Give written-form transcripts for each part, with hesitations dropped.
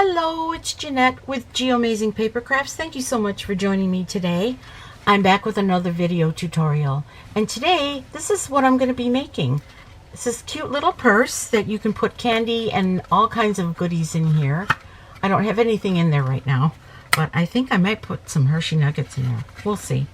Hello, it's Jeanette with Geomazing Paper Crafts. Thank you so much for joining me today. I'm back with another video tutorial, and today this is what I'm going to be making. It's this cute little purse that you can put candy and all kinds of goodies in here. I don't have anything in there right now, but I think I might put some Hershey nuggets in there. We'll see.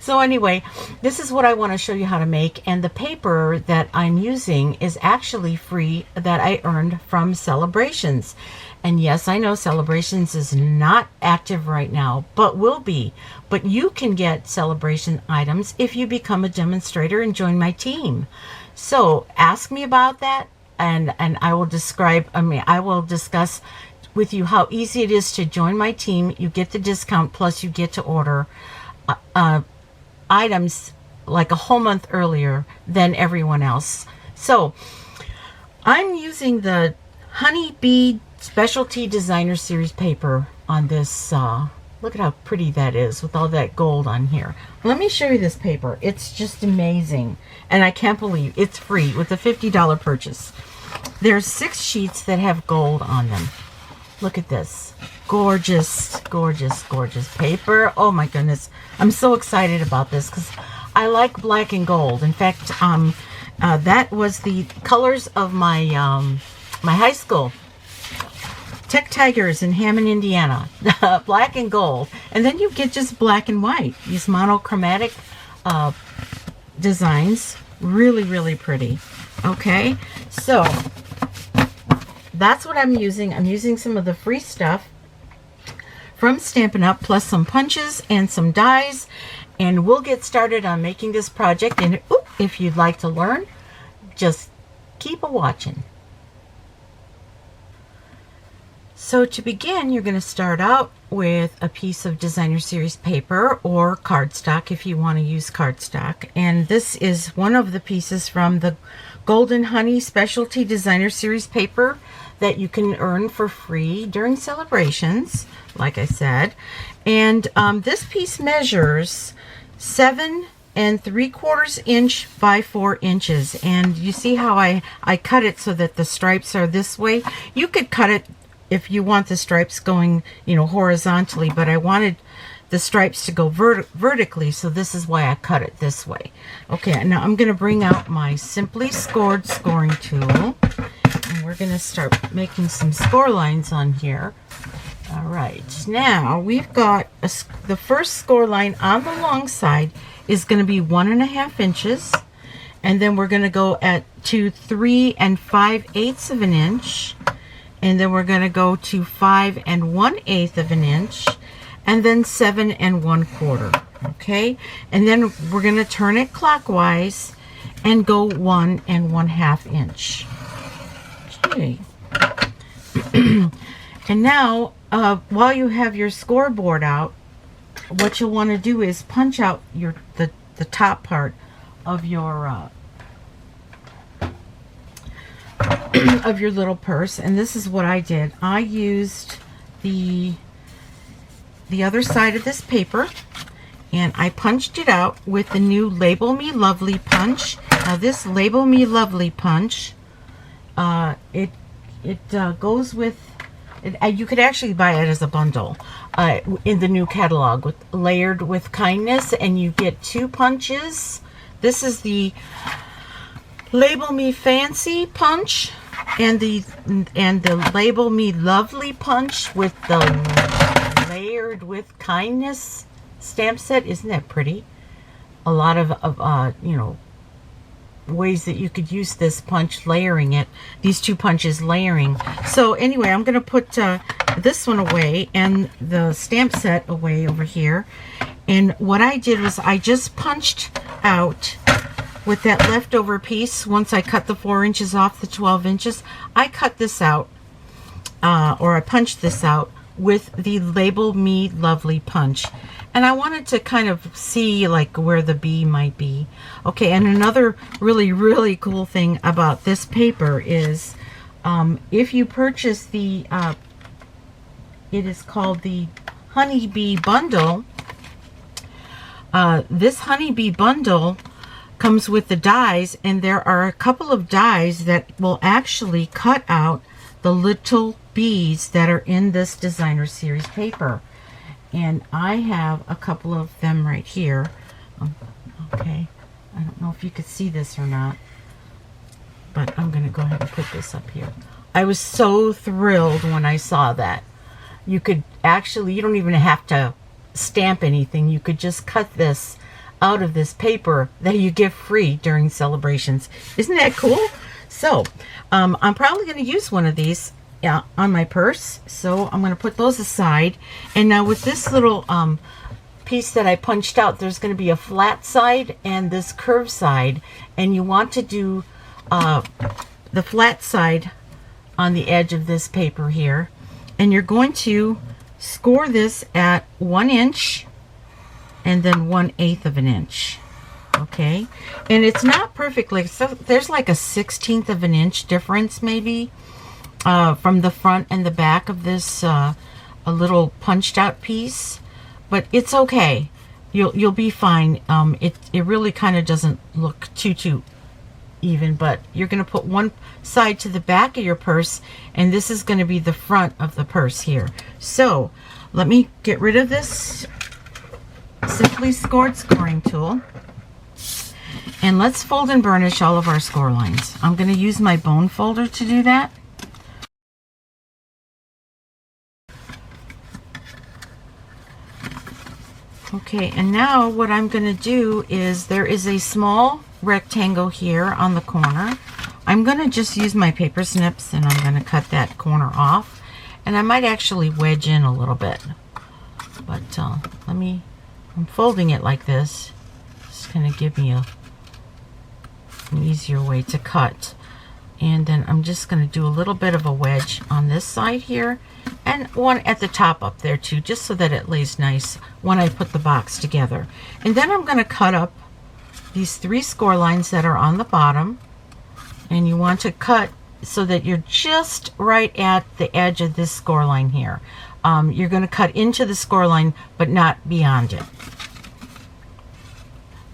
So anyway, this is what I want to show you how to make, and the paper that I'm using is actually free that I earned from Sale-A-Brations. And yes, I know Sale-A-Brations is not active right now, but will be. But you can get Sale-A-Bration items if you become a demonstrator and join my team. So ask me about that, and I will I will discuss with you how easy it is to join my team. You get the discount, plus you get to order items like a whole month earlier than everyone else. So I'm using the Honeybee Specialty Designer Series paper on this. Look at how pretty that is with all that gold on here. Let me show you this paper. It's just amazing, and I can't believe it's free with a $50 purchase. There's 6 sheets that have gold on them. Look at this. Gorgeous, gorgeous, gorgeous paper. Oh my goodness. I'm so excited about this because I like black and gold. In fact, that was the colors of my my high school. Tech Tigers in Hammond, Indiana. Black and gold. And then you get just black and white. These monochromatic designs. Really, really pretty. Okay. So that's what I'm using. I'm using some of the free stuff from Stampin'Up, plus some punches and some dies. And we'll get started on making this project. And if you'd like to learn, just keep a-watching. So to begin, you're going to start out with a piece of Designer Series paper or cardstock if you want to use cardstock. And this is one of the pieces from the Golden Honey Specialty Designer Series paper that you can earn for free during Sale-A-Brations, like I said. And this piece measures 7 3/4 inch by 4 inches. And you see how I cut it so that the stripes are this way. You could cut it if you want the stripes going, you know, horizontally, but I wanted the stripes to go vertically, so this is why I cut it this way. Okay, now I'm going to bring out my Simply Scored scoring tool, and we're going to start making some score lines on here. All right, now we've got the first score line on the long side is going to be 1.5 inches, and then we're going to go to 3 5/8 of an inch. And then we're going to go to 5 1/8 of an inch, and then 7 1/4. Okay, and then we're going to turn it clockwise and go 1 1/2 inch. Okay. And now, while you have your scoreboard out, what you'll want to do is punch out the top part of your of your little purse. And this is what I did. I used the other side of this paper, and I punched it out with the new Label Me Lovely punch. Now this Label Me Lovely punch, it goes with it, you could actually buy it as a bundle in the new catalog, with Layered with Kindness, and you get 2 punches. This is the Label Me Fancy punch and the Label Me Lovely punch with the Layered with Kindness stamp set. Isn't that pretty? A lot of you know, ways that you could use this punch, layering it, these 2 punches layering. So anyway, I'm going to put this one away and the stamp set away over here. And what I did was I just punched out with that leftover piece. Once I cut the 4 inches off the 12 inches, I cut this out, or I punched this out with the Label Me Lovely punch. And I wanted to kind of see like where the bee might be. Okay, and another really, really cool thing about this paper is if you purchase the, it is called the Honeybee Bundle. This Honeybee Bundle comes with the dies, and there are a couple of dies that will actually cut out the little beads that are in this designer series paper. And I have a couple of them right here. Okay, I don't know if you could see this or not, but I'm going to go ahead and put this up here. I was so thrilled when I saw that. You could actually, you don't even have to stamp anything. You could just cut this out of this paper that you get free during celebrations. Isn't that cool? So I'm probably going to use one of these on my purse, so I'm going to put those aside. And now with this little piece that I punched out, there's going to be a flat side and this curved side, and you want to do the flat side on the edge of this paper here, and you're going to score this at 1 inch and then 1/8 of an inch. Okay, and it's not perfectly, so there's like a 1/16 of an inch difference maybe from the front and the back of this a little punched out piece, but it's okay. You'll be fine. It really kind of doesn't look too even, but you're going to put one side to the back of your purse, and this is going to be the front of the purse here. So let me get rid of this Simply Scored scoring tool, and let's fold and burnish all of our score lines. I'm going to use my bone folder to do that. Okay, and now what I'm going to do is, there is a small rectangle here on the corner. I'm going to just use my paper snips, and I'm going to cut that corner off, and I might actually wedge in a little bit, but I'm folding it like this. It's going to give me an easier way to cut. And then I'm just going to do a little bit of a wedge on this side here, and one at the top up there too, just so that it lays nice when I put the box together. And then I'm going to cut up these 3 score lines that are on the bottom, and you want to cut so that you're just right at the edge of this score line here. You're going to cut into the score line, but not beyond it.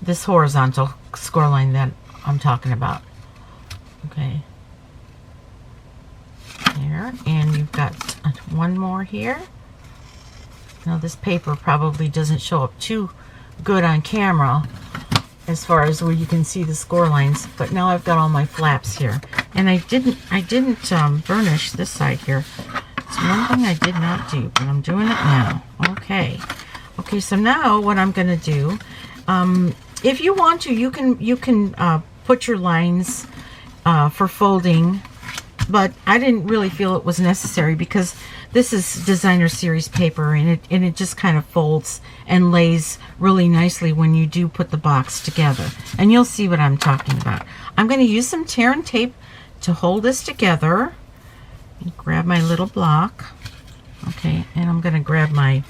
This horizontal score line that I'm talking about. Okay. There, and you've got one more here. Now this paper probably doesn't show up too good on camera as far as where you can see the score lines, but now I've got all my flaps here, and I didn't burnish this side here. It's one thing I did not do, but I'm doing it now. Okay, so now what I'm going to do, if you want to, you can put your lines for folding, but I didn't really feel it was necessary because this is designer series paper, and it just kind of folds and lays really nicely when you do put the box together, and you'll see what I'm talking about. I'm going to use some tear and tape to hold this together. And grab my little block. Okay, and I'm going to grab my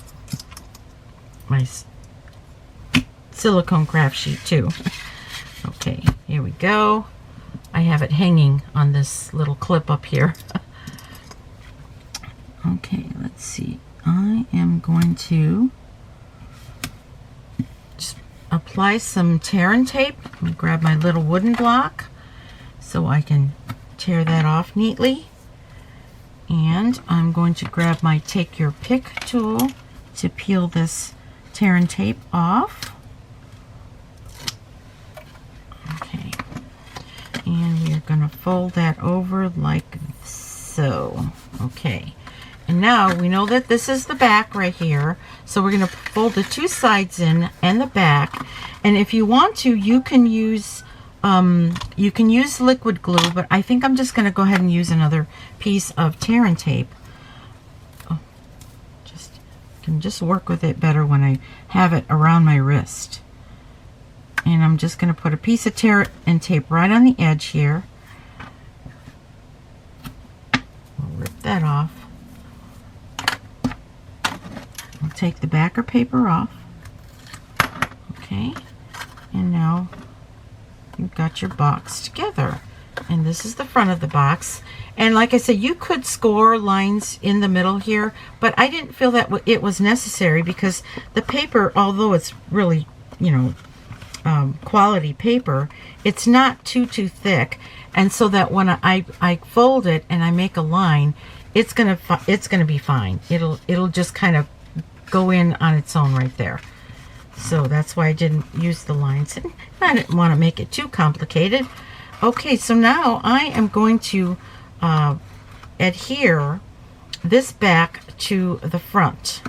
silicone craft sheet too. Okay, here we go. I have it hanging on this little clip up here. Okay, let's see. I am going to just apply some tear and tape. Let me grab my little wooden block so I can tear that off neatly. And I'm going to grab my Take Your Pick tool to peel this tear and tape off. Okay, and we're going to fold that over like so. Okay, and now we know that this is the back right here, so we're going to fold the 2 sides in and the back. And if you want to, you can use liquid glue, but I think I'm just going to go ahead and use another piece of tear and tape. Oh, can just work with it better when I have it around my wrist. And I'm just going to put a piece of tear and tape right on the edge here. We'll rip that off. I'll take the backer paper off. Okay, and now you've got your box together, and this is the front of the box. And like I said, you could score lines in the middle here, but I didn't feel that it was necessary because the paper, although it's really, you know, quality paper, it's not too thick, and so that when I fold it and I make a line, it's gonna be fine. It'll just kind of go in on its own right there. So that's why I didn't use the lines, and I didn't want to make it too complicated. Okay, so now I am going to adhere this back to the front.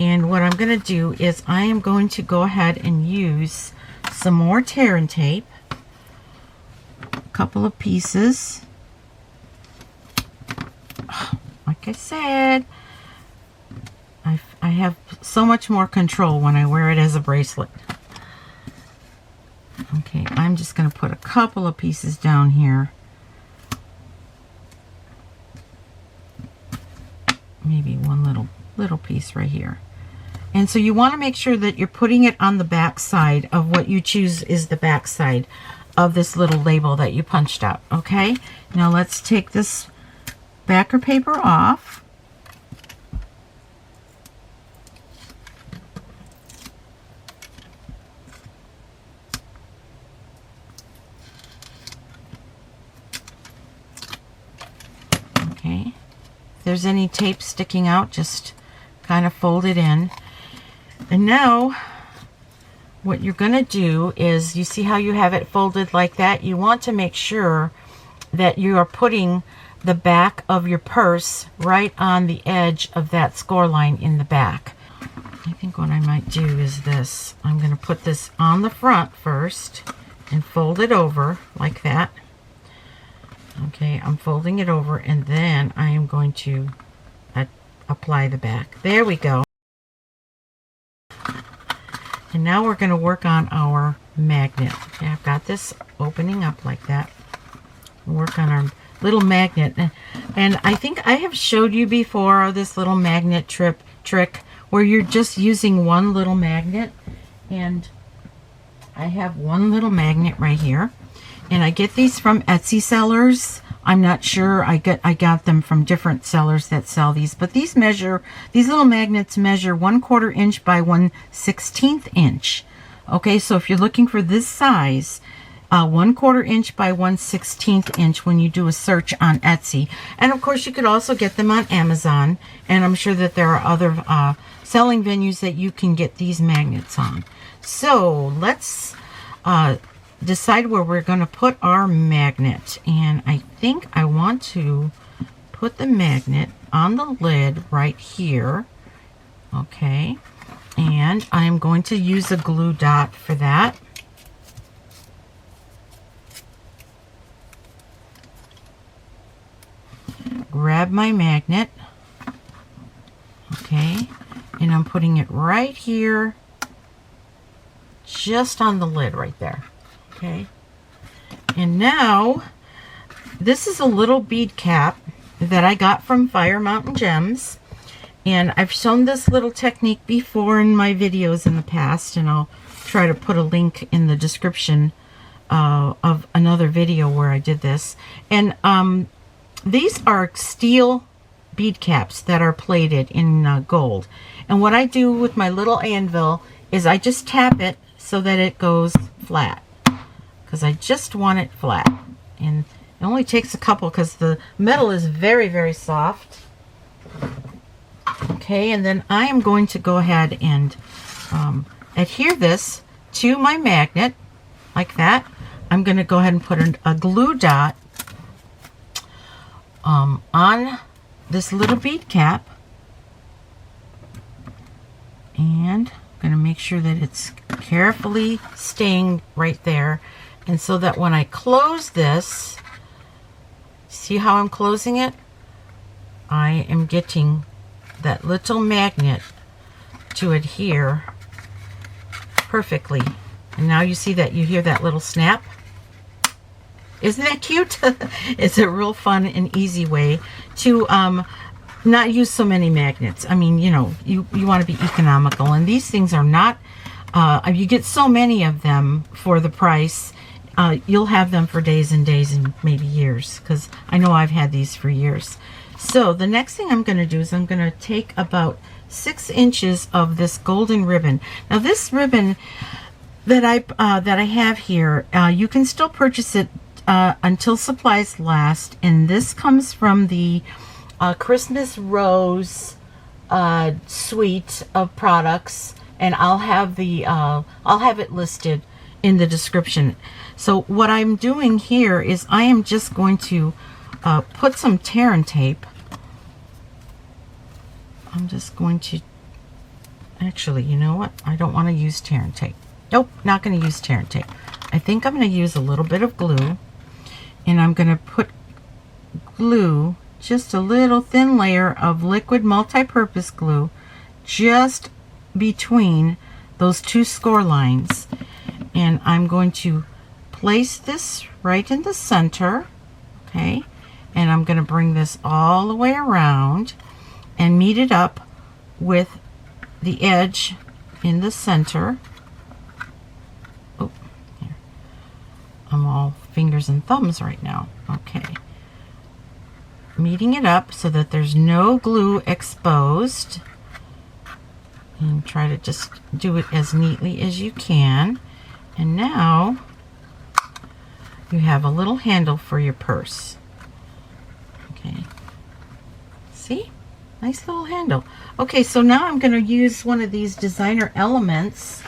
And what I'm going to do is I am going to go ahead and use some more tear and tape, a couple of pieces. Like I said, I have so much more control when I wear it as a bracelet. Okay, I'm just going to put a couple of pieces down here. Maybe one little piece right here. And so you want to make sure that you're putting it on the back side of what you choose is the back side of this little label that you punched out. Okay, now let's take this backer paper off. Okay, if there's any tape sticking out, just kind of fold it in. And now what you're going to do is, you see how you have it folded like that? You want to make sure that you are putting the back of your purse right on the edge of that score line in the back. I think what I might do is this. I'm going to put this on the front first and fold it over like that. Okay, I'm folding it over, and then I am going to apply the back. There we go. And now we're going to work on our magnet. Okay, I've got this opening up like that. Work on our little magnet. And I think I have showed you before this little magnet trick where you're just using one little magnet. And I have one little magnet right here. And I get these from Etsy sellers. I'm not sure. I got them from different sellers that sell these, but these little magnets measure 1/4 inch by 1/16 inch. Okay, so if you're looking for this size, 1/4 inch by 1/16 inch when you do a search on Etsy. And of course you could also get them on Amazon, and I'm sure that there are other selling venues that you can get these magnets on. So let's decide where we're going to put our magnet, and I think I want to put the magnet on the lid right here. Okay, and I'm going to use a glue dot for that. Grab my magnet, okay, and I'm putting it right here, just on the lid right there. Okay, and now this is a little bead cap that I got from Fire Mountain Gems, and I've shown this little technique before in my videos in the past, and I'll try to put a link in the description of another video where I did this. And these are steel bead caps that are plated in gold, and what I do with my little anvil is I just tap it so that it goes flat, because I just want it flat. And it only takes a couple because the metal is very, very soft. Okay, and then I am going to go ahead and adhere this to my magnet like that. I'm going to go ahead and put a glue dot on this little bead cap, and I'm going to make sure that it's carefully staying right there. And so that when I close this, see how I'm closing it? I am getting that little magnet to adhere perfectly. And now you see that you hear that little snap. Isn't that cute? It's a real fun and easy way to not use so many magnets. I mean, you know, you want to be economical, and these things are not, you get so many of them for the price. You'll have them for days and days and maybe years, because I know I've had these for years. So the next thing I'm going to do is I'm going to take about 6 inches of this golden ribbon. Now this ribbon that I have here, you can still purchase it until supplies last, and this comes from the Christmas rose suite of products, and I'll have it listed in the description. So what I'm doing here is I am just going to put some tear and tape. I'm just going to, actually, you know what? I don't want to use tear and tape. Nope, not going to use tear and tape. I think I'm going to use a little bit of glue, and I'm going to put glue, just a little thin layer of liquid multi-purpose glue, just between those two score lines. And I'm going to place this right in the center, okay? And I'm going to bring this all the way around and meet it up with the edge in the center. Oh, here. I'm all fingers and thumbs right now. Okay. Meeting it up so that there's no glue exposed. And try to just do it as neatly as you can. And now you have a little handle for your purse. Okay. See? Nice little handle. Okay, so now I'm going to use one of these designer elements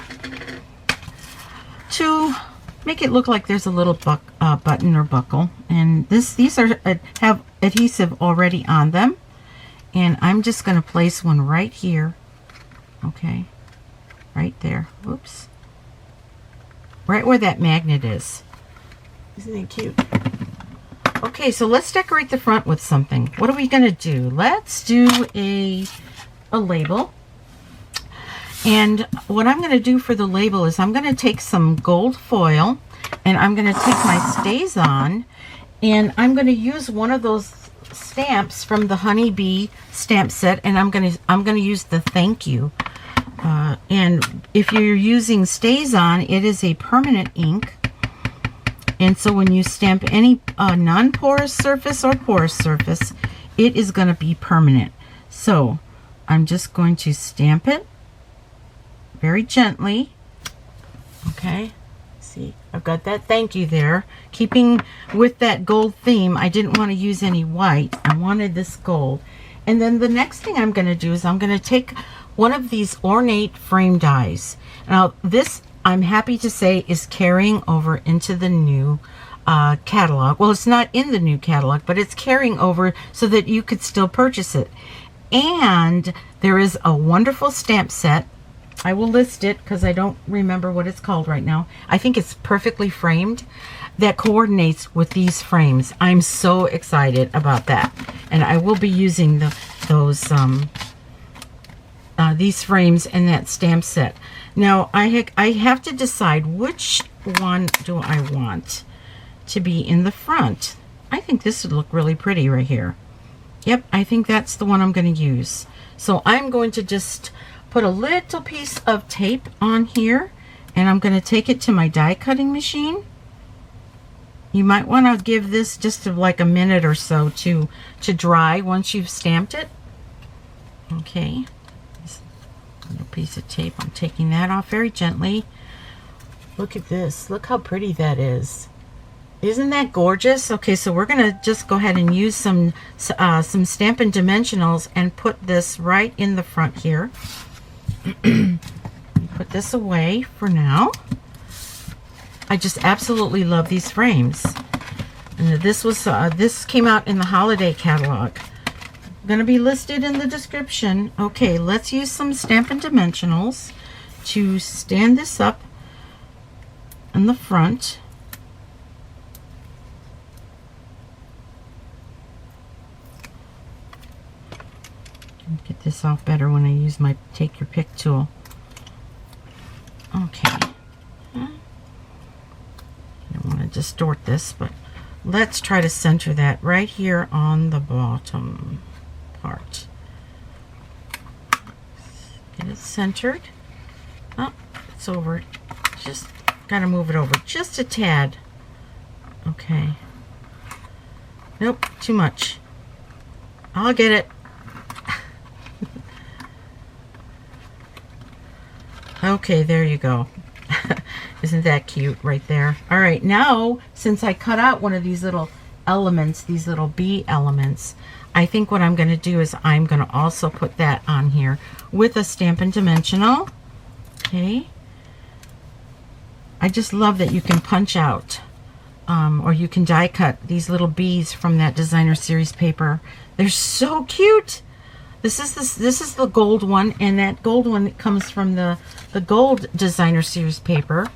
to make it look like there's a little button or buckle. And these have adhesive already on them. And I'm just going to place one right here. Okay. Right there. Whoops. Right where that magnet is. Isn't it cute? Okay, so let's decorate the front with something. What are we going to do? Let's do a label. And what I'm going to do for the label is I'm going to take some gold foil, and I'm going to take my StazOn, and I'm going to use one of those stamps from the Honeybee stamp set, and I'm going to use the thank you. And if you're using StazOn, it is a permanent ink. And so when you stamp any non-porous surface or porous surface, it is going to be permanent. So I'm just going to stamp it very gently. Okay, see, I've got that thank you there. Keeping with that gold theme, I didn't want to use any white. I wanted this gold. And then the next thing I'm going to do is I'm going to take one of these ornate frame dies. Now this, I'm happy to say, is carrying over into the new catalog. Well, it's not in the new catalog, but it's carrying over so that you could still purchase it. And there is a wonderful stamp set. I will list it because I don't remember what it's called right now. I think it's Perfectly Framed, that coordinates with these frames. I'm so excited about that. And I will be using these frames in that stamp set. Now, I have to decide which one do I want to be in the front. I think this would look really pretty right here. Yep, I think that's the one I'm going to use. So I'm going to just put a little piece of tape on here, and I'm going to take it to my die cutting machine. You might want to give this just like a minute or so to dry once you've stamped it. Okay. Little piece of tape. I'm taking that off very gently. Look at this. Look how pretty that is. Isn't that gorgeous? Okay, so we're gonna just go ahead and use some Stampin' Dimensionals and put this right in the front here. Put this away for now. I just absolutely love these frames. And this came out in the holiday catalog. Going to be listed in the description. Okay, let's use some Stampin' Dimensionals to stand this up in the front. Get this off better when I use my take your pick tool. Okay. I don't want to distort this, but let's try to center that right here on the bottom part. Get it centered. Oh, it's over. Just gotta move it over just a tad. Okay. Nope, too much. I'll get it. Okay, there you go. Isn't that cute right there? All right, now since I cut out one of these little elements, these little bee elements, I think what I'm going to do is I'm going to also put that on here with a Stampin' Dimensional. Okay. I just love that you can punch out or you can die cut these little bees from that designer series paper. They're so cute. This is the gold one, and that gold one comes from the gold designer series paper.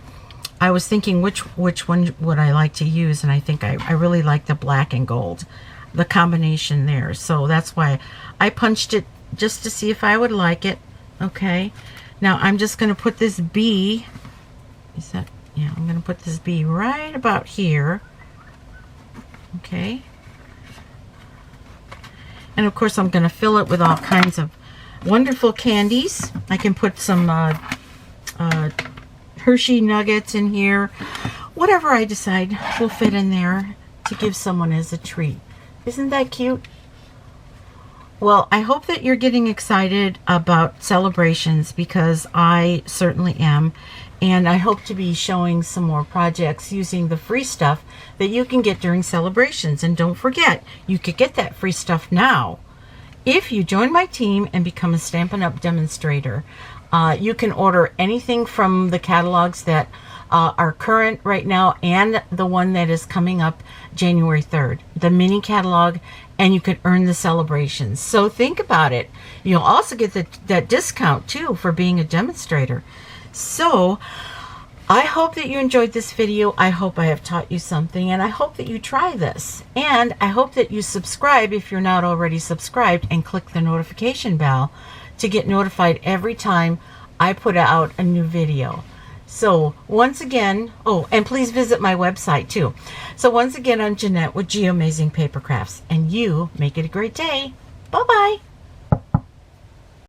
I was thinking which one would I like to use, and I think I really like the black and gold, the combination there. So that's why I punched it just to see if I would like it. Okay, now I'm just going to put this bee, is that, yeah, I'm going to put this bee right about here. Okay, and of course I'm going to fill it with all kinds of wonderful candies. I can put some Hershey nuggets in here. Whatever I decide will fit in there to give someone as a treat. Isn't that cute? Well, I hope that you're getting excited about celebrations, because I certainly am. And I hope to be showing some more projects using the free stuff that you can get during celebrations. And don't forget, you could get that free stuff now if you join my team and become a Stampin' Up! Demonstrator. You can order anything from the catalogs that are current right now and the one that is coming up January 3rd, the mini catalog, and you could earn the celebrations. So think about it. You'll also get that discount too for being a demonstrator. So I hope that you enjoyed this video. I hope I have taught you something, and I hope that you try this. And I hope that you subscribe if you're not already subscribed, and click the notification bell to get notified every time I put out a new video. So once again, oh, and please visit my website too. So once again, I'm Jeanette with Amazing Paper Crafts, and you make it a great day. Bye-bye.